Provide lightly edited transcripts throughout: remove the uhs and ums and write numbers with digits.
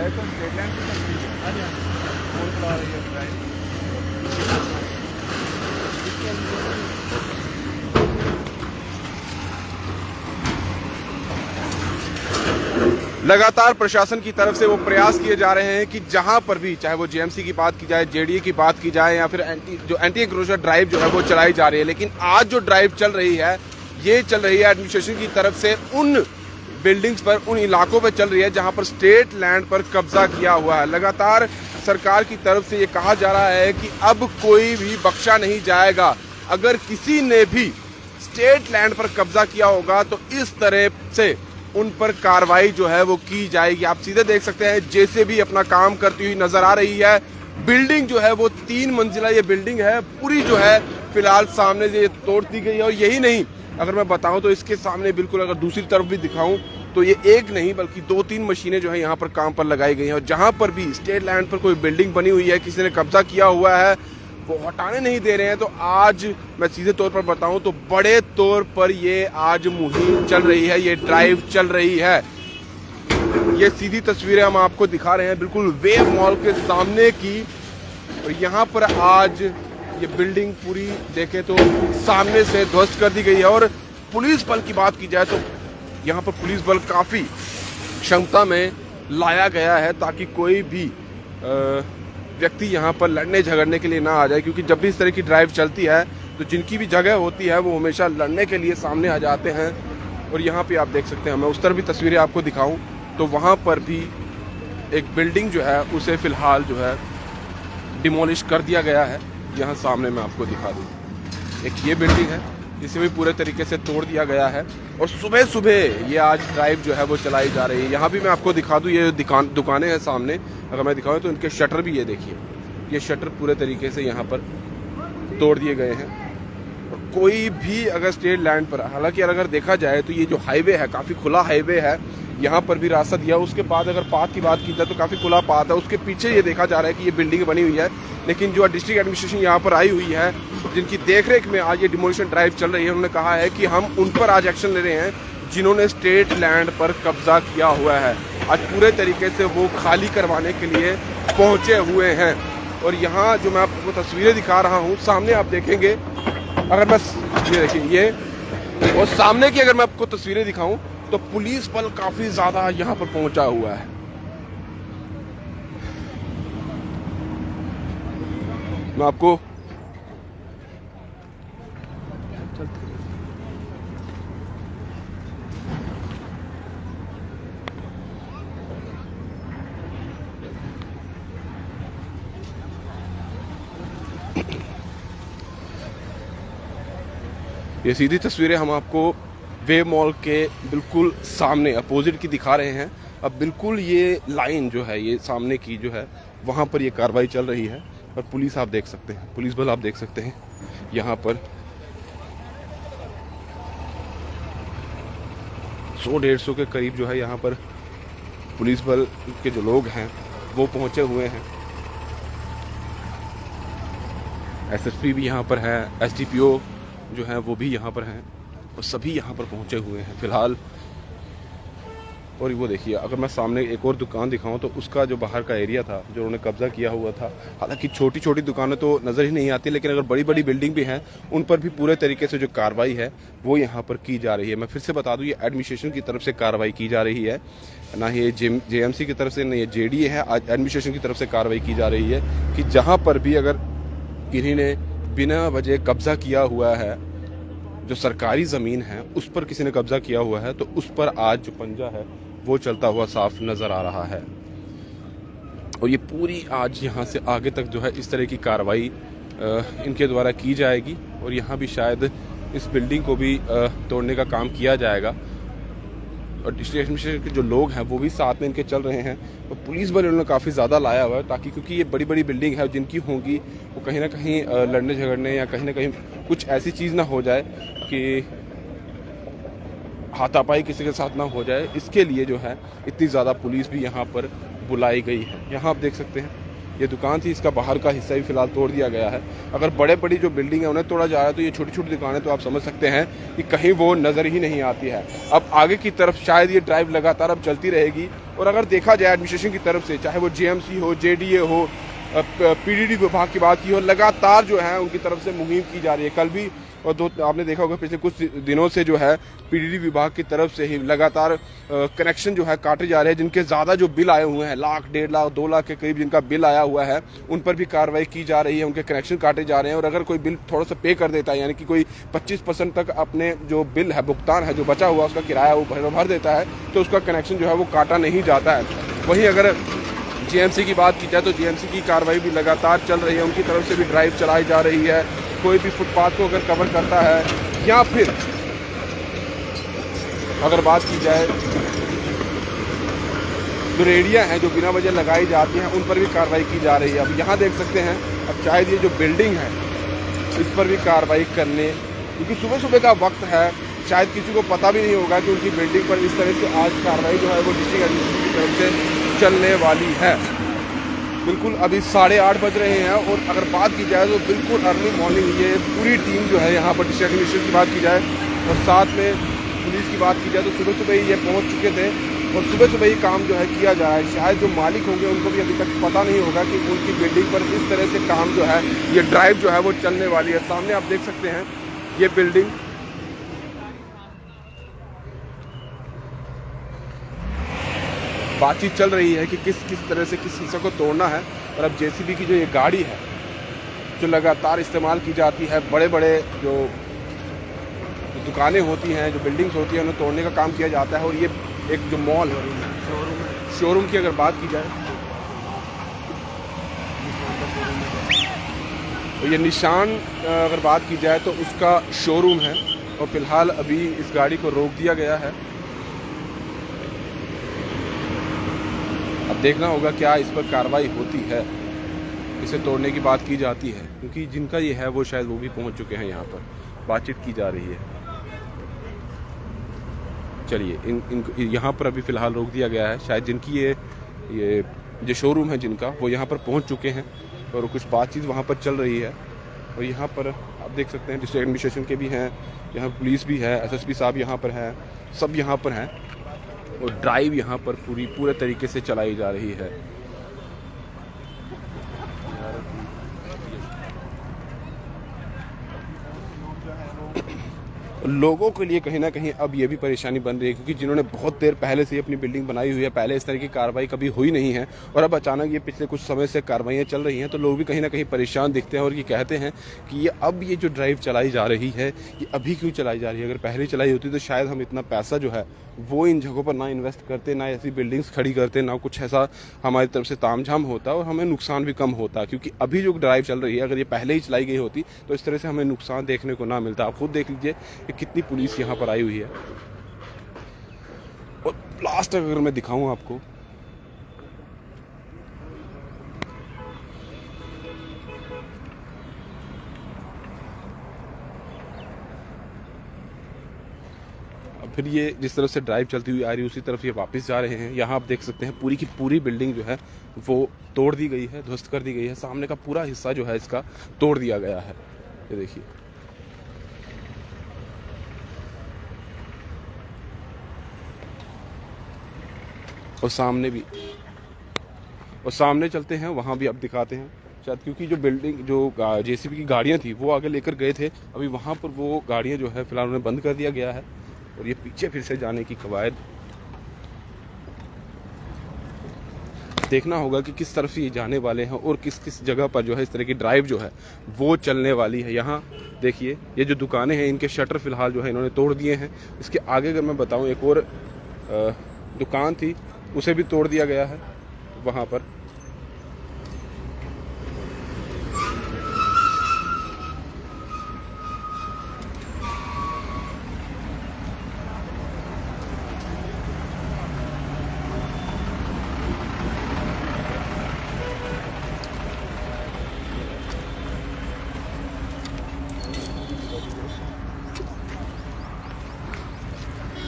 है तो state line पे चलती है। हाँ जी, फोन चला रही है ड्राइव। लगातार प्रशासन की तरफ से वो प्रयास किए जा रहे हैं कि जहां पर भी, चाहे वो जेएमसी की बात की जाए, जेडीए की बात की जाए, या फिर एंटी इंक्रोचर ड्राइव जो है वो चलाई जा रही है। लेकिन आज जो ड्राइव चल रही है, ये चल रही है एडमिनिस्ट्रेशन की तरफ से उन बिल्डिंग्स पर, उन इलाकों पर चल रही है जहां पर स्टेट लैंड पर कब्जा किया हुआ है। लगातार सरकार की तरफ से ये कहा जा रहा है कि अब कोई भी बख्शा नहीं जाएगा। अगर किसी ने भी स्टेट लैंड पर कब्जा किया होगा तो इस तरह से उन पर कार्रवाई जो है वो की जाएगी। आप सीधे देख सकते हैं जेसीबी अपना काम करती हुई नजर आ रही है। बिल्डिंग जो है वो 3 मंजिला ये बिल्डिंग है, पूरी जो है फिलहाल सामने से तोड़ दी गई है। और यही नहीं, अगर मैं बताऊं तो इसके सामने बिल्कुल अगर दूसरी तरफ भी दिखाऊं तो ये एक नहीं बल्कि 2-3 मशीनें जो है यहाँ पर काम पर लगाई गई हैं। और जहां पर भी स्टेट लैंड पर कोई बिल्डिंग बनी हुई है, किसी ने कब्जा किया हुआ है, वो हटाने नहीं दे रहे हैं। तो आज मैं सीधे तौर पर बताऊं तो बड़े तौर पर ये आज मुहिम चल रही है, ये ड्राइव चल रही है। ये सीधी तस्वीरें हम आपको दिखा रहे हैं बिल्कुल वेव मॉल के सामने की। और यहाँ पर आज ये बिल्डिंग पूरी देखें तो सामने से ध्वस्त कर दी गई है। और पुलिस बल की बात की जाए तो यहाँ पर पुलिस बल काफ़ी क्षमता में लाया गया है ताकि कोई भी व्यक्ति यहाँ पर लड़ने झगड़ने के लिए ना आ जाए। क्योंकि जब भी इस तरह की ड्राइव चलती है तो जिनकी भी जगह होती है वो हमेशा लड़ने के लिए सामने आ जाते हैं। और यहाँ पे आप देख सकते हैं, मैं उस तरह भी तस्वीरें आपको दिखाऊं तो वहाँ पर भी एक बिल्डिंग जो है उसे फ़िलहाल जो है डिमोलिश कर दिया गया है। यहाँ सामने मैं आपको दिखा दूँ, एक ये बिल्डिंग है, इसे भी पूरे तरीके से तोड़ दिया गया है। और सुबह सुबह ये आज ड्राइव जो है वो चलाई जा रही है। यहाँ भी मैं आपको दिखा दूँ, ये दुकानें हैं सामने, अगर मैं दिखाऊँ तो इनके शटर भी ये देखिए, ये शटर पूरे तरीके से यहाँ पर तोड़ दिए गए हैं। और कोई भी अगर स्टेट लैंड पर, हालांकि अगर देखा जाए तो ये जो हाईवे है काफ़ी खुला हाईवे है, यहाँ पर भी रास्ता दिया। उसके बाद अगर पाथ की बात की जाए तो काफ़ी खुला पाथ है। उसके पीछे ये देखा जा रहा है कि ये बिल्डिंग बनी हुई है। लेकिन जो डिस्ट्रिक्ट एडमिनिस्ट्रेशन यहाँ पर आई हुई है, जिनकी देखरेख में आज ये डिमोलिशन ड्राइव चल रही है, उन्होंने कहा है कि हम उन पर आज एक्शन ले रहे हैं जिन्होंने स्टेट लैंड पर कब्जा किया हुआ है। आज पूरे तरीके से वो खाली करवाने के लिए पहुँचे हुए हैं। और यहाँ जो मैं आपको तस्वीरें दिखा रहा हूँ सामने आप देखेंगे, अगर मैं ये देखिए ये, और सामने की अगर मैं आपको तस्वीरें दिखाऊं तो पुलिस बल काफी ज्यादा यहाँ पर पहुंचा हुआ है। मैं आपको ये सीधी तस्वीरें हम आपको वेव मॉल के बिल्कुल सामने अपोजिट की दिखा रहे हैं। अब बिल्कुल ये लाइन जो है, ये सामने की जो है, वहाँ पर ये कार्रवाई चल रही है। और पुलिस आप देख सकते हैं, पुलिस बल आप देख सकते हैं यहाँ पर 100-150 के करीब जो है यहाँ पर पुलिस बल के जो लोग हैं वो पहुँचे हुए हैं। एसएसपी भी यहाँ पर है, एसडीपीओ जो है वो भी यहाँ पर हैं, और सभी यहाँ पर पहुँचे हुए हैं फ़िलहाल। और वो देखिए, अगर मैं सामने एक और दुकान दिखाऊं तो उसका जो बाहर का एरिया था जो उन्होंने कब्जा किया हुआ था, हालांकि छोटी छोटी दुकानें तो नज़र ही नहीं आती, लेकिन अगर बड़ी बड़ी बिल्डिंग भी हैं उन पर भी पूरे तरीके से जो कार्रवाई है वो यहाँ पर की जा रही है। मैं फिर से बता दूँ, ये एडमिनिस्ट्रेशन की तरफ से कार्रवाई की जा रही है, ना ये जेएमसी की तरफ से, ना ये जेडीए है। आज एडमिनिस्ट्रेशन की तरफ से कार्रवाई की जा रही है कि जहाँ पर भी अगर किन्हीं ने बिना वजह कब्जा किया हुआ है, जो सरकारी ज़मीन है उस पर किसी ने कब्जा किया हुआ है, तो उस पर आज जो पंजा है वो चलता हुआ साफ नज़र आ रहा है। और ये पूरी आज यहाँ से आगे तक जो है इस तरह की कार्रवाई इनके द्वारा की जाएगी। और यहाँ भी शायद इस बिल्डिंग को भी तोड़ने का काम किया जाएगा। और डिस्ट्रिक्ट एडमिनिस्ट्रेशन के जो लोग हैं वो भी साथ में इनके चल रहे हैं। और पुलिस बल उन्होंने काफ़ी ज़्यादा लाया हुआ है ताकि, क्योंकि ये बड़ी बड़ी बिल्डिंग है जिनकी होंगी, वो कहीं ना कहीं लड़ने झगड़ने या कहीं ना कहीं कुछ ऐसी चीज़ ना हो जाए कि हाथापाई किसी के साथ ना हो जाए, इसके लिए जो है इतनी ज़्यादा पुलिस भी यहाँ पर बुलाई गई है। यहाँ आप देख सकते हैं ये दुकान थी, इसका बाहर का हिस्सा भी फिलहाल तोड़ दिया गया है। अगर बड़े बड़ी जो बिल्डिंग है उन्हें तोड़ा जा रहा है तो ये छोटी छोटी दुकानें तो आप समझ सकते हैं कि कहीं वो नज़र ही नहीं आती है। अब आगे की तरफ शायद ये ड्राइव लगातार अब चलती रहेगी और अगर देखा जाए एडमिनिस्ट्रेशन की तरफ से, चाहे वो जेएमसी हो, जेडीए हो, पीडीडी विभाग की बात की हो, लगातार जो है उनकी तरफ से मुहिम की जा रही है। कल भी और दो आपने देखा होगा पिछले कुछ दिनों से जो है पीडीडी विभाग की तरफ से ही लगातार कनेक्शन जो है काटे जा रहे हैं। जिनके ज़्यादा जो बिल आए हुए हैं, 1 लाख, 1.5 लाख, 2 लाख के करीब जिनका बिल आया हुआ है, उन पर भी कार्रवाई की जा रही है, उनके कनेक्शन काटे जा रहे हैं। और अगर कोई बिल थोड़ा सा पे कर देता है, यानी कि कोई 25% तक अपने जो बिल है, भुगतान है, जो बचा हुआ उसका किराया वो भर देता है, तो उसका कनेक्शन जो है वो काटा नहीं जाता है। वहीं अगर जेएमसी की बात की जाए तो जेएमसी की कार्रवाई भी लगातार चल रही है, उनकी तरफ से भी ड्राइव चलाई जा रही है। कोई भी फुटपाथ को अगर कवर करता है या फिर अगर बात की जाए जो रेडियाँ हैं जो बिना वजह लगाई जाती हैं, उन पर भी कार्रवाई की जा रही है। अब यहाँ देख सकते हैं, अब शायद ये जो बिल्डिंग है इस पर भी कार्रवाई करने, क्योंकि सुबह सुबह का वक्त है, शायद किसी को पता भी नहीं होगा कि उनकी बिल्डिंग पर इस तरह से आज कार्रवाई जो है वो डिस्ट्रिक्ट एडमिनिस्ट्रेशन की तरफ से चलने वाली है। बिल्कुल अभी 8:30 बज रहे हैं और अगर बात की जाए तो बिल्कुल अर्ली मॉर्निंग ये पूरी टीम जो है यहाँ पर डिस्ट्रिक्ट एडमिनिस्ट्रेशन की बात की जाए और साथ में पुलिस की बात की जाए तो सुबह सुबह ही ये पहुँच चुके थे और सुबह सुबह ही काम जो है किया जा रहा है। शायद जो मालिक होंगे उनको भी अभी तक पता नहीं होगा कि उनकी बिल्डिंग पर इस तरह से काम जो है, ये ड्राइव जो है वो चलने वाली है। सामने आप देख सकते हैं ये बिल्डिंग, बातचीत चल रही है कि किस तरह से किस हिस्से को तोड़ना है। और अब जेसीबी की जो ये गाड़ी है जो लगातार इस्तेमाल की जाती है, बड़े बड़े जो दुकानें होती हैं, जो बिल्डिंग्स होती हैं, उन्हें तोड़ने का काम किया जाता है। और ये एक जो मॉल है, शोरूम की अगर बात की जाए तो ये निशान अगर बात की जाए तो उसका शोरूम है और फिलहाल अभी इस गाड़ी को रोक दिया गया है। अब देखना होगा क्या इस पर कार्रवाई होती है, इसे तोड़ने की बात की जाती है, क्योंकि जिनका ये है वो शायद वो भी पहुंच चुके हैं, यहाँ पर बातचीत की जा रही है। चलिए इन यहाँ पर अभी फ़िलहाल रोक दिया गया है। शायद जिनकी ये जो शोरूम है जिनका, वो यहाँ पर पहुँच चुके हैं और कुछ बातचीत वहाँ पर चल रही है। और यहाँ पर आप देख सकते हैं डिस्ट्रिक्ट एडमिनिस्ट्रेशन के भी हैं, यहाँ पुलिस भी है, एसएसपी साहब यहाँ पर हैं, सब यहाँ पर हैं और ड्राइव यहाँ पर पूरे तरीके से चलाई जा रही है। लोगों के लिए कहीं ना कहीं अब ये भी परेशानी बन रही है, क्योंकि जिन्होंने बहुत देर पहले से अपनी बिल्डिंग बनाई हुई है, पहले इस तरह की कार्रवाई कभी हुई नहीं है और अब अचानक ये पिछले कुछ समय से कार्रवाइयाँ चल रही हैं, तो लोग भी कहीं ना कहीं परेशान दिखते हैं और ये कहते हैं कि ये जो ड्राइव चलाई जा रही है ये अभी क्यों चलाई जा रही है। अगर पहले चलाई होती तो शायद हम इतना पैसा जो है वो इन जगहों पर ना इन्वेस्ट करते, ना ऐसी बिल्डिंग्स खड़ी करते, ना कुछ ऐसा हमारी तरफ से तामझाम होता और हमें नुकसान भी कम होता। क्योंकि अभी जो ड्राइव चल रही है, अगर ये पहले ही चलाई गई होती तो इस तरह से हमें नुकसान देखने को ना मिलता। आप खुद देख लीजिए कि कितनी पुलिस यहाँ पर आई हुई है। और लास्ट अगर मैं दिखाऊं आपको, फिर ये जिस तरफ से ड्राइव चलती हुई आ रही है उसी तरफ ये वापस जा रहे हैं। यहाँ आप देख सकते हैं पूरी की पूरी बिल्डिंग जो है वो तोड़ दी गई है, ध्वस्त कर दी गई है। सामने का पूरा हिस्सा जो है इसका तोड़ दिया गया है, ये देखिए। और सामने भी, और सामने चलते हैं, वहाँ भी अब दिखाते हैं शायद, क्योंकि जो बिल्डिंग जो जेसीबी की गाड़ियाँ थी वो आगे लेकर गए थे, अभी वहाँ पर वो गाड़ियाँ जो है फिलहाल उन्हें बंद कर दिया गया है और ये पीछे फिर से जाने की कवायद। देखना होगा कि किस तरफ से ये जाने वाले हैं और किस किस जगह पर जो है इस तरह की ड्राइव जो है वो चलने वाली है। यहाँ देखिए ये जो दुकानें हैं इनके शटर फिलहाल जो है इन्होंने तोड़ दिए हैं। इसके आगे अगर मैं बताऊँ, एक और दुकान थी उसे भी तोड़ दिया गया है वहाँ पर।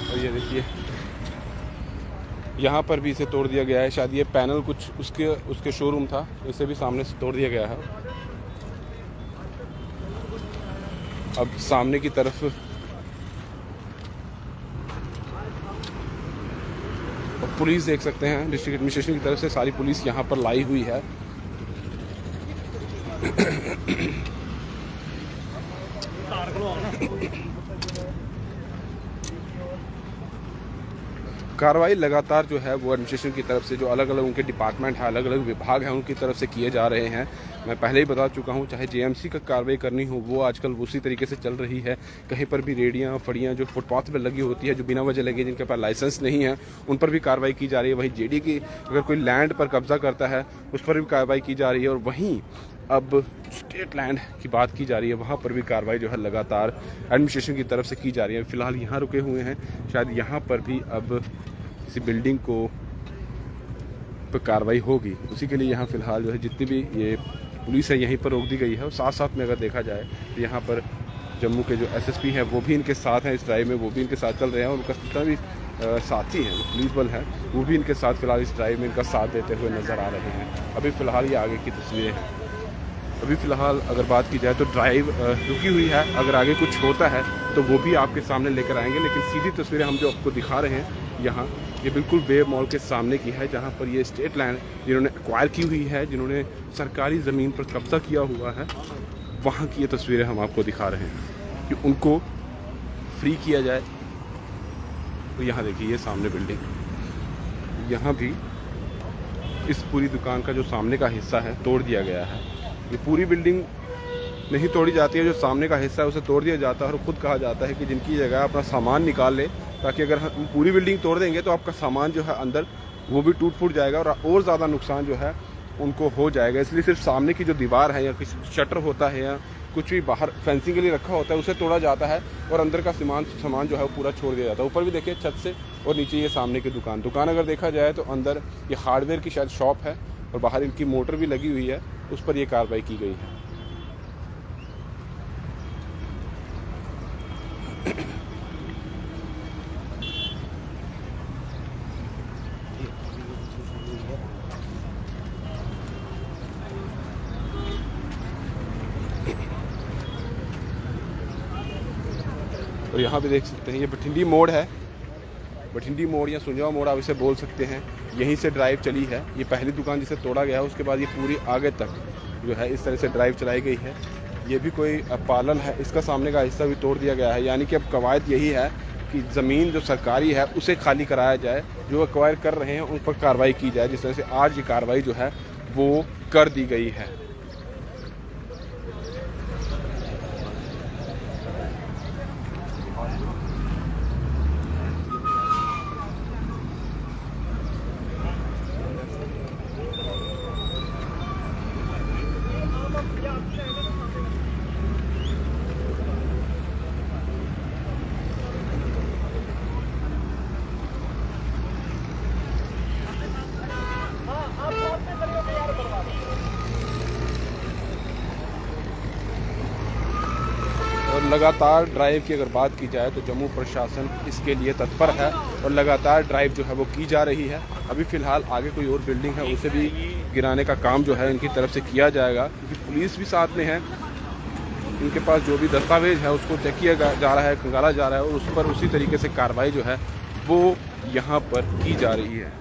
और ये देखिए यहाँ पर भी इसे तोड़ दिया गया है। शायद ये पैनल कुछ उसके शोरूम था, इसे भी सामने से तोड़ दिया गया है। अब सामने की तरफ पुलिस देख सकते हैं, डिस्ट्रिक्ट एडमिनिस्ट्रेशन की तरफ से सारी पुलिस यहाँ पर लाई हुई है। कार्रवाई लगातार जो है वो एडमिनिस्ट्रेशन की तरफ से जो अलग अलग उनके डिपार्टमेंट है, अलग अलग विभाग हैं, उनकी तरफ से किए जा रहे हैं। मैं पहले ही बता चुका हूं, चाहे जेएमसी का कार्रवाई करनी हो वो आजकल उसी तरीके से चल रही है। कहीं पर भी रेडियां फड़ियां जो फुटपाथ पर लगी होती है, जो बिना वजह लगी, जिनके पास लाइसेंस नहीं है, उन पर भी कार्रवाई की जा रही है। वहीं जेडी की अगर कोई लैंड पर कब्जा करता है उस पर भी कार्रवाई की जा रही है। और वहीं अब स्टेट लैंड की बात की जा रही है, वहाँ पर भी कार्रवाई जो है लगातार एडमिनिस्ट्रेशन की तरफ से की जा रही है। फिलहाल यहाँ रुके हुए हैं, शायद यहाँ पर भी अब किसी बिल्डिंग को पर कार्रवाई होगी, उसी के लिए यहाँ फिलहाल जो है जितनी भी ये पुलिस है यहीं पर रोक दी गई है। और साथ साथ में अगर देखा जाए तो यहाँ पर जम्मू के जो एसएसपी हैं वो भी इनके साथ हैं, इस ड्राइव में वो भी इनके साथ चल रहे हैं। और उनका जितना भी साथी हैं, पुलिस बल है, वो भी इनके साथ फिलहाल इस ड्राइव में इनका साथ देते हुए नज़र आ रहे हैं। अभी फ़िलहाल ये आगे की तस्वीरें हैं। अभी फ़िलहाल अगर बात की जाए तो ड्राइव रुकी हुई है, अगर आगे कुछ होता है तो वो भी आपके सामने लेकर आएंगे। लेकिन सीधी तस्वीरें हम जो आपको दिखा रहे हैं यहाँ, ये बिल्कुल वेव मॉल के सामने की है, जहाँ पर ये स्टेट लैंड जिन्होंने एक्वायर की हुई है, जिन्होंने सरकारी ज़मीन पर कब्जा किया हुआ है, वहाँ की ये तस्वीरें हम आपको दिखा रहे हैं कि उनको फ्री किया जाए। तो यहाँ देखिए, ये सामने बिल्डिंग, यहाँ भी इस पूरी दुकान का जो सामने का हिस्सा है तोड़ दिया गया है। ये पूरी बिल्डिंग नहीं तोड़ी जाती है, जो सामने का हिस्सा है उसे तोड़ दिया जाता है। और ख़ुद कहा जाता है कि जिनकी जगह अपना सामान निकाल ले, ताकि अगर हम पूरी बिल्डिंग तोड़ देंगे तो आपका सामान जो है अंदर वो भी टूट फूट जाएगा और ज़्यादा नुकसान जो है उनको हो जाएगा। इसलिए सिर्फ सामने की जो दीवार है या किसी शटर होता है या कुछ भी बाहर फेंसिंग के लिए रखा होता है उसे तोड़ा जाता है, और अंदर का सामान जो है वो पूरा छोड़ दिया जाता है। ऊपर भी देखिए छत से, और नीचे ये सामने की दुकान अगर देखा जाए तो अंदर ये हार्डवेयर की शायद शॉप है, और बाहर इनकी मोटर भी लगी हुई है, उस पर ये कार्रवाई की गई है। और यहाँ भी देख सकते हैं, ये बठिंडी मोड़ है, बठिंडी मोड़ या सुंजवा मोड़ आप इसे बोल सकते हैं। यहीं से ड्राइव चली है। ये पहली दुकान जिसे तोड़ा गया है, उसके बाद ये पूरी आगे तक जो है इस तरह से ड्राइव चलाई गई है। ये भी कोई पार्लर है, इसका सामने का हिस्सा भी तोड़ दिया गया है। यानी कि अब कवायद यही है कि ज़मीन जो सरकारी है उसे खाली कराया जाए, जो एक्वायर कर रहे हैं उन पर कार्रवाई की जाए, जिस तरह से आज ये कार्रवाई जो है वो कर दी गई है। और लगातार ड्राइव की अगर बात की जाए तो जम्मू प्रशासन इसके लिए तत्पर है, और लगातार ड्राइव जो है वो की जा रही है। अभी फ़िलहाल आगे कोई और बिल्डिंग है, उसे भी गिराने का काम जो है इनकी तरफ से किया जाएगा, क्योंकि पुलिस भी साथ में है। इनके पास जो भी दस्तावेज है उसको चेक किया जा रहा है, खंगाला जा रहा है, और उस पर उसी तरीके से कार्रवाई जो है वो यहाँ पर की जा रही है।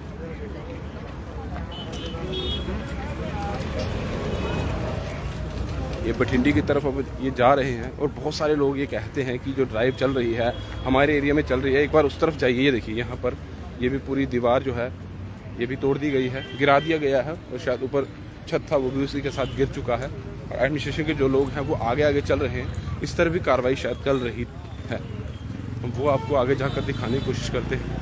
ये बठिंडी की तरफ अब ये जा रहे हैं, और बहुत सारे लोग ये कहते हैं कि जो ड्राइव चल रही है हमारे एरिया में चल रही है, एक बार उस तरफ जाइए। ये देखिए, यहाँ पर ये भी पूरी दीवार जो है ये भी तोड़ दी गई है, गिरा दिया गया है, और शायद ऊपर छत था वो भी उसी के साथ गिर चुका है। और एडमिनिस्ट्रेशन के जो लोग हैं वो आगे आगे चल रहे हैं, इस तरह भी कार्रवाई शायद चल रही है, वो आपको आगे जाकर दिखाने की कोशिश करते हैं।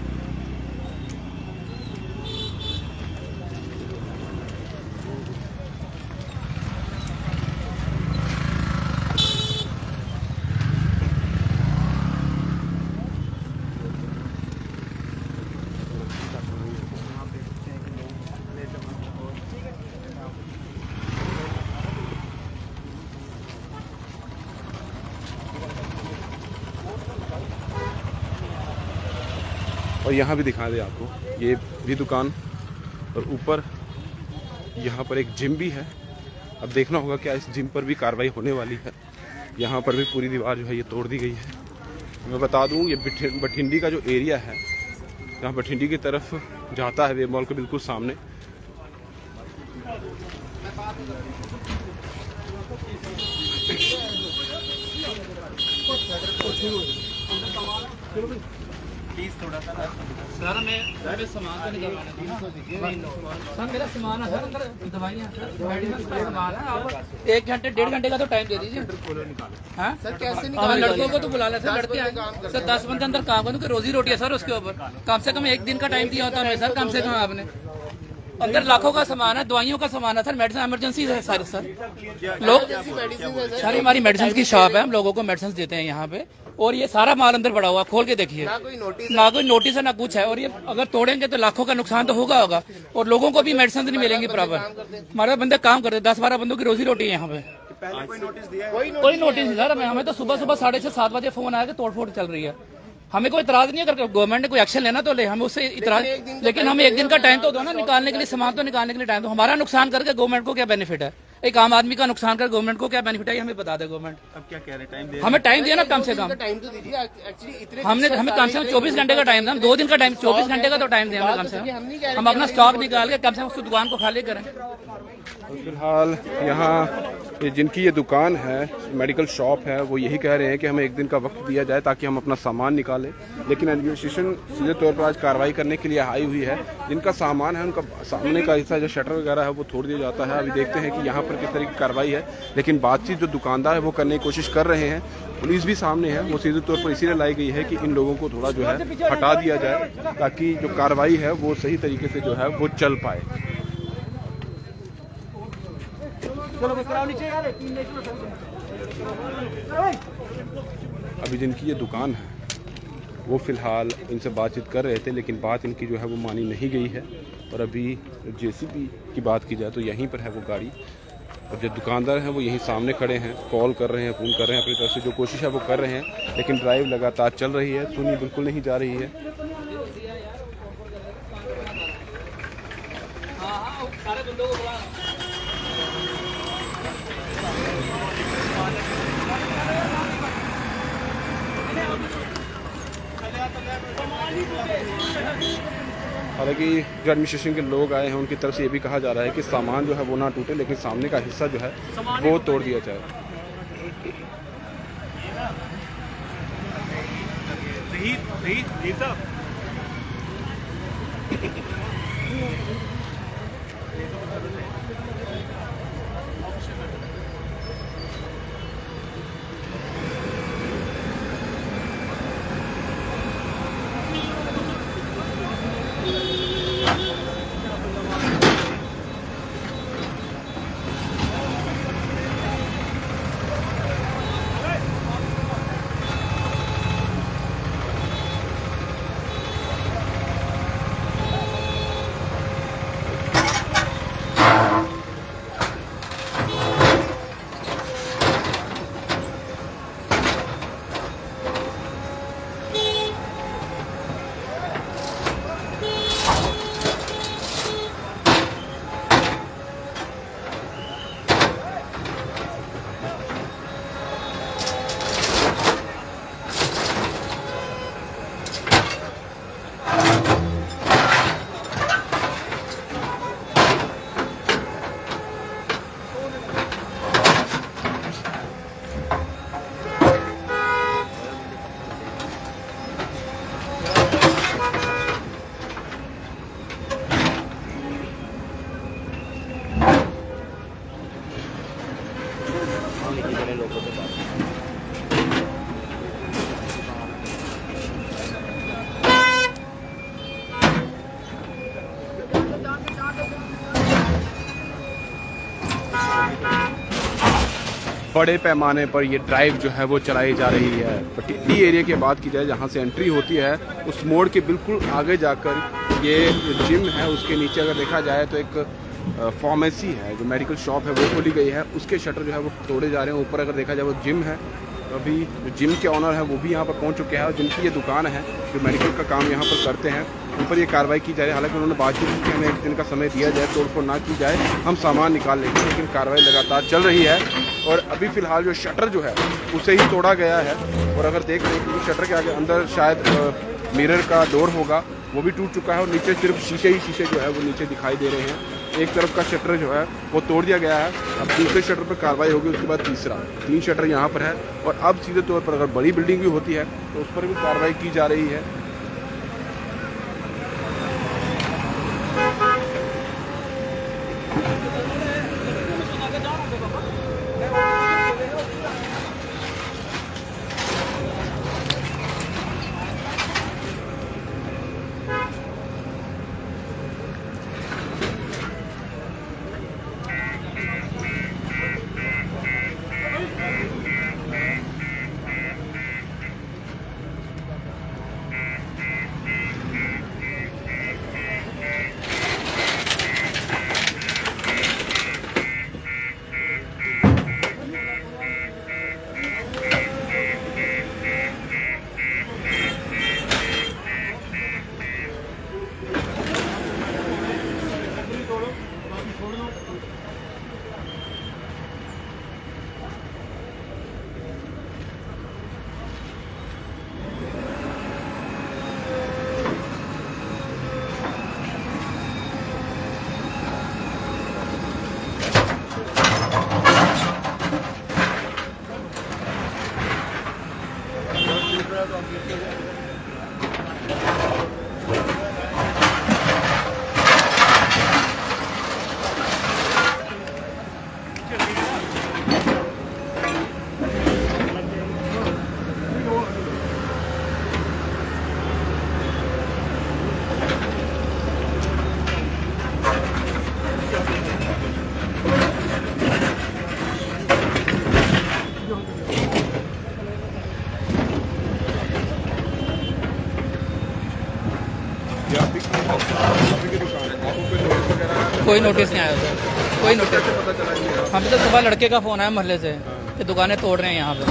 और यहाँ भी दिखा दें आपको, ये भी दुकान, और ऊपर यहाँ पर एक जिम भी है। अब देखना होगा क्या इस जिम पर भी कार्रवाई होने वाली है। यहाँ पर भी पूरी दीवार जो है ये तोड़ दी गई है। मैं बता दूँ, ये बठिंडी का जो एरिया है जहाँ बठिंडी की तरफ जाता है वेब मॉल के बिल्कुल सामने। प्लीज थोड़ा सा सर मैं सामान तो निकलवाना था सर, मेरा सामान है सर, अंदर दवाइयाँ मेडिसिन का सामान है। आप 1 घंटे 1.5 घंटे का तो टाइम दे दीजिए। हाँ सर कैसे निकाल लड़कों को तो बुला लें सर, लड़के आए सर 10 बंदे अंदर काम करूँ कि रोजी रोटी है सर उसके ऊपर। कम से कम 1 दिन का टाइम दिया होता है सर, कम से कम आपने। अंदर लाखों का सामान है, दवाइयों का सामान है सर, मेडिसिन इमरजेंसी है सारे सर। लोग सारी हमारी मेडिसिन की शॉप है, हम लोगों को मेडिसिन देते हैं यहाँ पे। और ये सारा माल अंदर पड़ा हुआ, खोल के देखिए, ना कोई नोटिस है ना कुछ है। और ये अगर तोड़ेंगे तो लाखों का नुकसान तो होगा। और लोगों को भी मेडिसिन नहीं मिलेंगी बराबर। हमारे बंदे काम करते, 10-12 बंदों की रोजी रोटी है यहाँ पे। कोई नोटिस नहीं सर हमें तो सुबह 6:30-7 बजे फोन आया कि तोड़फोड़ चल रही है। हमें कोई इतराज नहीं है, अगर गवर्नमेंट ने कोई एक्शन लेना तो ले, हम उससे इतराज, लेकिन हमें 1 दिन का टाइम तो दो ना निकालने के लिए, सामान तो निकालने के लिए टाइम दो। हमारा नुकसान करके गवर्नमेंट को क्या बेनिफिट है? एक आम आदमी का नुकसान कर गवर्नमेंट को क्या बेनिफिट है, हमें बता दे गवर्नमेंट। अब क्या कह रहे हैं, टाइम दे, हमें टाइम दिया ना कम से कम। टाइम तो दीजिए एक्चुअली। हमें कम से कम 24 घंटे का टाइम था, 2 दिन का टाइम, 24 घंटे का तो टाइम दिया हमें कम से कम। हम अपना स्टॉक निकाल के कम से कम उस दुकान को खाली करें। फिलहाल यहाँ जिनकी ये दुकान है, मेडिकल शॉप है, वो यही कह रहे हैं कि हमें 1 दिन का वक्त दिया जाए ताकि हम अपना सामान निकालें। लेकिन एडमिनिस्ट्रेशन सीधे तौर पर आज कार्रवाई करने के लिए आई हुई है। जिनका सामान है उनका सामने का हिस्सा जो शटर वगैरह है वो तोड़ दिया जाता है। अभी देखते हैं कि यहाँ पर किस तरह की कार्रवाई है, लेकिन बातचीत जो दुकानदार है वो करने की कोशिश कर रहे हैं। पुलिस भी सामने है, वो सीधे तौर पर इसीलिए लाई गई है कि इन लोगों को थोड़ा जो है हटा दिया जाए ताकि जो कार्रवाई है वो सही तरीके से जो है वो चल पाए। अभी जिनकी ये दुकान है वो फिलहाल इनसे बातचीत कर रहे थे, लेकिन बात इनकी जो है वो मानी नहीं गई है। और अभी जेसीबी की बात की जाए तो यहीं पर है वो गाड़ी, और जो दुकानदार हैं वो यहीं सामने खड़े हैं, कॉल कर रहे हैं, फ़ोन कर रहे हैं, अपनी तरफ से जो कोशिश है वो कर रहे हैं, लेकिन ड्राइव लगातार चल रही है, सुनी बिल्कुल नहीं जा रही है। हालांकि जो एडमिनिस्ट्रेशन के लोग आए हैं उनकी तरफ से ये भी कहा जा रहा है कि सामान जो है वो ना टूटे, लेकिन सामने का हिस्सा जो है वो तोड़ दिया जाए। बड़े पैमाने पर ये ड्राइव जो है वो चलाई जा रही है। पटियाला एरिया की बात की जाए, जहाँ से एंट्री होती है, उस मोड़ के बिल्कुल आगे जाकर ये जो जिम है उसके नीचे अगर देखा जाए तो एक फार्मेसी है, जो मेडिकल शॉप है वो खोली गई है, उसके शटर जो है वो तोड़े जा रहे हैं। ऊपर अगर देखा जाए वो जिम है, तो अभी जो जिम के ऑनर है वो भी यहाँ पर पहुँच चुके हैं, और जिनकी ये दुकान है जो मेडिकल का काम यहाँ पर करते हैं, ऊपर ये कार्रवाई की जा रही है। हालांकि उन्होंने बातचीत की कि हमें 1 दिन का समय दिया जाए, तोड़फोड़ ना की जाए, हम सामान निकाल लेंगे, लेकिन कार्रवाई लगातार चल रही है। और अभी फ़िलहाल जो शटर जो है उसे ही तोड़ा गया है, और अगर देख रहे हैं कि शटर के आगे अंदर शायद मिरर का डोर होगा, वो भी टूट चुका है और नीचे सिर्फ शीशे ही शीशे जो है वो नीचे दिखाई दे रहे हैं। एक तरफ का शटर जो है वो तोड़ दिया गया है, अब दूसरे शटर पर कार्रवाई होगी, उसके बाद तीसरा। 3 शटर यहाँ पर है और अब सीधे तौर पर अगर बड़ी बिल्डिंग भी होती है तो उस पर भी कार्रवाई की जा रही है। कोई नोटिस नहीं आया सर, कोई नोटिस। पता चला ये हमें तो सुबह लड़के का फ़ोन आया मोहल्ले से कि दुकानें तोड़ रहे हैं यहाँ पे।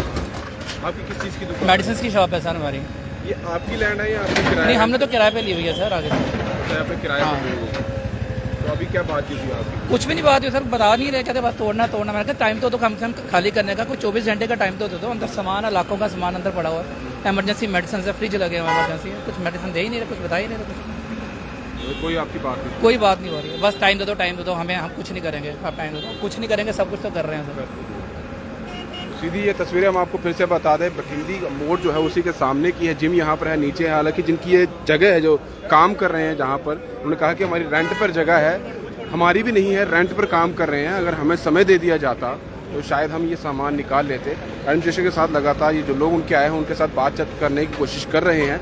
आपकी किस चीज़ की दुकान? मेडिसिन की शॉप है सर हमारी। ये आपकी लैंड है या आपकी किराए? नहीं, हमने तो किराए पे ली हुई है सर आगे से। यहाँ पे किराए हाँ। पे हुई है। तो अभी क्या बातचीत हुई आपकी? कुछ भी नहीं बात हुई सर, बता नहीं रहे, कहते बस तोड़ना तोड़ना। मैंने कहा टाइम तो कम से कम खाली करने का, कोई 24 घंटे का टाइम तो दे दो। अंदर सामान है, लाखों का सामान अंदर पड़ा हुआ है। इमरजेंसी मेडिसिन से फ्रिज लगे हुए इमरजेंसी है, कुछ मेडिसिन दे ही नहीं रहे, कुछ बता ही नहीं रहे, कुछ कोई आपकी बात नहीं? कोई बात नहीं हो रही है। बस टाइम दे दो हमें, हम कुछ नहीं करेंगे। आप टाइम दे दो, कुछ नहीं करेंगे, सब कुछ तो कर रहे हैं सर। सीधी ये तस्वीरें हम आपको फिर से बता दें, बठिंडी मोड़ जो है उसी के सामने की है। जिम यहाँ पर है, नीचे है। हालांकि जिनकी ये जगह है जो काम कर रहे हैं जहाँ पर, उन्होंने कहा कि हमारी रेंट पर जगह है, हमारी भी नहीं है, रेंट पर काम कर रहे हैं। अगर हमें समय दे दिया जाता तो शायद हम ये सामान निकाल लेते। एडमिनिस्ट्रेशन के साथ लगातार ये जो लोग उनके आए हैं उनके साथ बातचीत करने की कोशिश कर रहे हैं,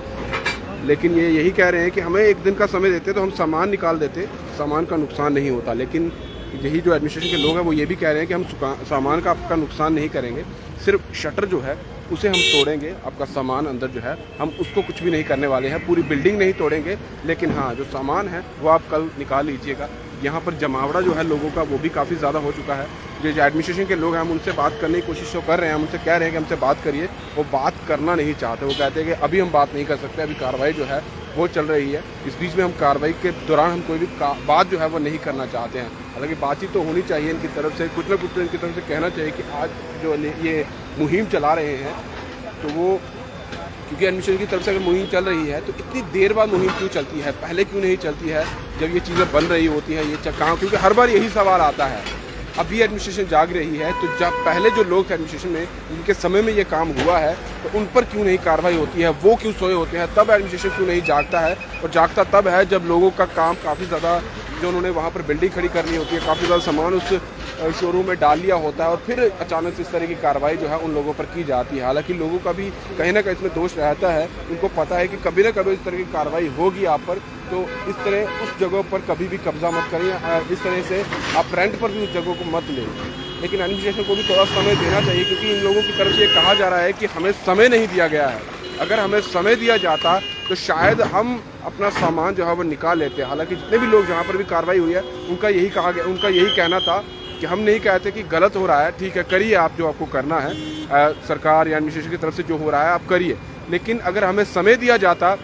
लेकिन ये यही कह रहे हैं कि हमें एक दिन का समय देते तो हम सामान निकाल देते, सामान का नुकसान नहीं होता। लेकिन यही जो एडमिनिस्ट्रेशन के लोग हैं वो ये भी कह रहे हैं कि हम सामान का आपका नुकसान नहीं करेंगे, सिर्फ शटर जो है उसे हम तोड़ेंगे, आपका सामान अंदर जो है हम उसको कुछ भी नहीं करने वाले हैं, पूरी बिल्डिंग नहीं तोड़ेंगे। लेकिन हाँ, जो सामान है वो आप कल निकाल लीजिएगा। यहाँ पर जमावड़ा जो है लोगों का वो भी काफ़ी ज़्यादा हो चुका है। जो एडमिनिस्ट्रेशन के लोग हैं हम उनसे बात करने की कोशिश तो कर रहे हैं, हम उनसे कह रहे हैं कि हमसे बात करिए, वो बात करना नहीं चाहते। वो कहते हैं कि अभी हम बात नहीं कर सकते, अभी कार्रवाई जो है वो चल रही है। इस बीच में हम कार्रवाई के दौरान हम कोई भी बात जो है वो नहीं करना चाहते हैं। हालांकि बातचीत तो होनी चाहिए इनकी तरफ से, कुछ ना कुछ तो इनकी तरफ से कहना चाहिए कि आज जो ये मुहिम चला रहे हैं तो वो, क्योंकि एडमिनिस्ट्रेशन की तरफ से अगर मुहिम चल रही है तो इतनी देर बाद मुहिम क्यों चलती है, पहले क्यों नहीं चलती है जब ये चीज़ें बन रही होती हैं, ये कहाँ? क्योंकि हर बार यही सवाल आता है। अभी एडमिनिस्ट्रेशन जाग रही है तो जब पहले जो लोग एडमिनिस्ट्रेशन में जिनके समय में ये काम हुआ है तो उन पर क्यों नहीं कार्रवाई होती है, वो क्यों सोए होते हैं, तब एडमिनिस्ट्रेशन क्यों नहीं जागता है? और जागता तब है जब लोगों का काम काफ़ी ज़्यादा, जो उन्होंने वहाँ पर बिल्डिंग खड़ी करनी होती है, काफ़ी ज़्यादा सामान उस शोरूम में डाल लिया होता है और फिर अचानक से इस तरह की कार्रवाई जो है उन लोगों पर की जाती है। हालांकि लोगों का भी कहीं ना कहीं इसमें दोष रहता है, उनको पता है कि कभी ना कभी इस तरह की कार्रवाई होगी आप पर, तो इस तरह उस जगह पर कभी भी कब्जा मत करें, इस तरह से आप रेंट पर भी उस जगह को मत लें। लेकिन एडमिनिस्ट्रेशन को भी थोड़ा समय देना चाहिए, क्योंकि इन लोगों की तरफ से ये कहा जा रहा है कि हमें समय नहीं दिया गया है। अगर हमें समय दिया जाता तो शायद हम अपना सामान जो है वो निकाल लेते। हालांकि जितने भी लोग जहाँ पर भी कार्रवाई हुई है उनका यही कहा गया, उनका यही कहना था कि हम नहीं कहते कि गलत हो रहा है, ठीक है करिए आप जो आपको करना है, सरकार या एडमिनिस्ट्रेशन की तरफ से जो हो रहा है आप करिए। लेकिन अगर हमें समय दिया जाता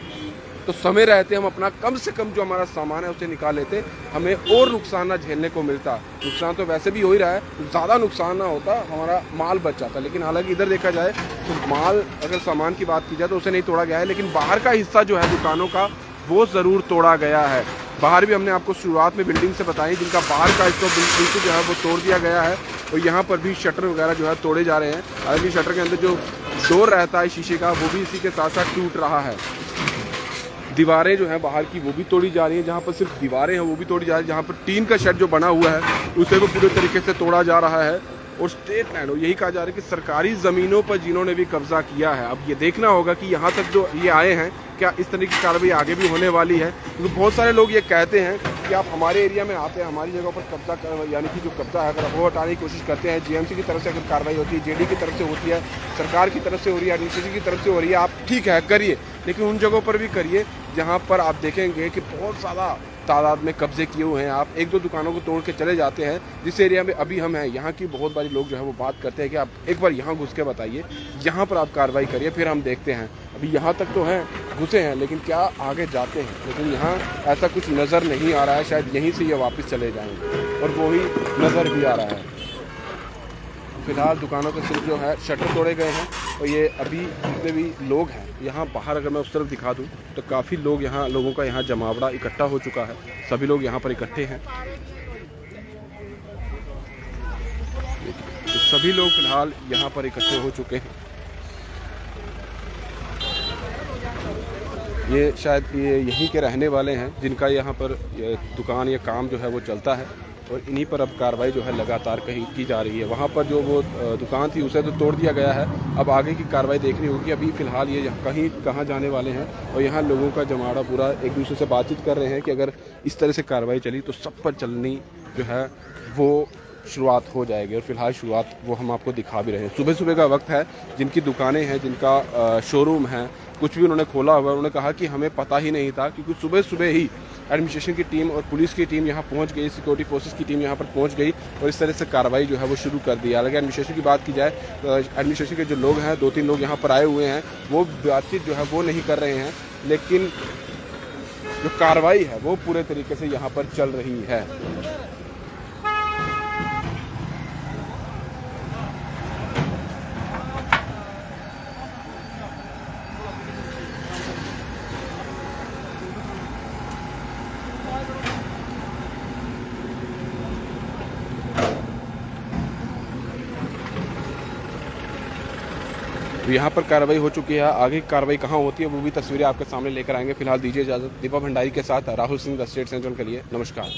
तो समय रहते हम अपना कम से कम जो हमारा सामान है उसे निकाल लेते, हमें और नुकसान ना झेलने को मिलता। नुकसान तो वैसे भी हो ही रहा है, ज़्यादा नुकसान ना होता, हमारा माल बच जाता। लेकिन हालांकि इधर देखा जाए तो माल, अगर सामान की बात की जाए तो उसे नहीं तोड़ा गया है, लेकिन बाहर का हिस्सा जो है दुकानों का वो ज़रूर तोड़ा गया है। बाहर भी हमने आपको शुरुआत में बिल्डिंग से बताई, जिनका बाहर का हिस्सा बिल्कुल जो है वो तोड़ दिया गया है और यहाँ पर भी शटर वगैरह जो है तोड़े जा रहे हैं। हालांकि शटर के अंदर जो डोर रहता है शीशे का, वो भी इसी के साथ साथ टूट रहा है। दीवारें जो हैं बाहर की वो भी तोड़ी जा रही हैं, जहाँ पर सिर्फ दीवारें हैं वो भी तोड़ी जा रही है। जहाँ पर टीन का शेड जो बना हुआ है उसे वो पूरे तरीके से तोड़ा जा रहा है। और स्टेट लैंड हो, यही कहा जा रहा है कि सरकारी ज़मीनों पर जिन्होंने भी कब्जा किया है, अब ये देखना होगा कि यहाँ तक जो ये आए हैं क्या इस तरह की कार्रवाई आगे भी होने वाली है। क्योंकि बहुत सारे लोग ये कहते हैं कि आप हमारे एरिया में आते हैं, हमारी जगह पर कब्जा यानी कि जो कब्जा है अगर वो हटाने की कोशिश करते हैं, जीएमसी की तरफ से अगर कार्रवाई होती है, जेडी की तरफ से होती है, सरकार की तरफ से हो रही है, एडमिनिस्ट्रेशन की तरफ से हो रही है, आप ठीक है करिए, लेकिन उन जगहों पर भी करिए जहाँ पर आप देखेंगे कि बहुत ज़्यादा तादाद में कब्जे किए हुए हैं। आप एक दो दुकानों को तोड़ के चले जाते हैं। जिस एरिया में अभी हम हैं यहाँ की बहुत बारी लोग जो है वो बात करते हैं कि आप एक बार यहाँ घुस के बताइए, यहाँ पर आप कार्रवाई करिए, फिर हम देखते हैं। अभी यहाँ तक तो हैं, घुसे हैं, लेकिन क्या आगे जाते हैं, लेकिन यहाँ ऐसा कुछ नज़र नहीं आ रहा है। शायद यहीं से ये वापस चले जाएंगे और वही नज़र भी आ रहा है। फिलहाल दुकानों के सिर्फ जो है शटर तोड़े गए हैं और ये अभी जितने भी लोग हैं यहाँ बाहर, अगर मैं उस तरफ दिखा दूँ तो काफ़ी लोग यहाँ, लोगों का यहाँ जमावड़ा इकट्ठा हो चुका है। सभी लोग यहाँ पर इकट्ठे हैं। तो सभी लोग फिलहाल यहाँ पर इकट्ठे हो चुके हैं। ये शायद ये यहीं के रहने वाले हैं जिनका यहाँ पर दुकान या काम जो है वो चलता है और इन्हीं पर अब कार्रवाई जो है लगातार कहीं की जा रही है। वहाँ पर जो वो दुकान थी उसे तो तोड़ दिया गया है, अब आगे की कार्रवाई देखनी होगी। अभी फ़िलहाल ये कहीं कहाँ जाने वाले हैं और यहाँ लोगों का जमावड़ा पूरा एक दूसरे से बातचीत कर रहे हैं कि अगर इस तरह से कार्रवाई चली तो सब पर चलनी जो है वो शुरुआत हो जाएगी। और फिलहाल शुरुआत वो हम आपको दिखा भी रहे हैं। सुबह सुबह का वक्त है, जिनकी दुकानें हैं, जिनका शोरूम है, कुछ भी उन्होंने खोला हुआ है, उन्होंने कहा कि हमें पता ही नहीं था, क्योंकि सुबह सुबह ही एडमिनिस्ट्रेशन की टीम और पुलिस की टीम यहाँ पहुँच गई, सिक्योरिटी फोर्सेस की टीम यहाँ पर पहुँच गई और इस तरह से कार्रवाई जो है वो शुरू कर दी। हालांकि एडमिनिस्ट्रेशन की बात की जाए तो एडमिनिस्ट्रेशन के जो लोग हैं, 2-3 लोग यहाँ पर आए हुए हैं, वो बातचीत जो है वो नहीं कर रहे हैं, लेकिन जो कार्रवाई है वो पूरे तरीके से यहाँ पर चल रही है। तो यहाँ पर कार्रवाई हो चुकी है। आगे की कार्रवाई कहाँ होती है वो भी तस्वीरें आपके सामने लेकर आएंगे। फिलहाल दीजिए इजाज़त। दीपा भंडारी के साथ Rahul Singh, the state central के लिए नमस्कार।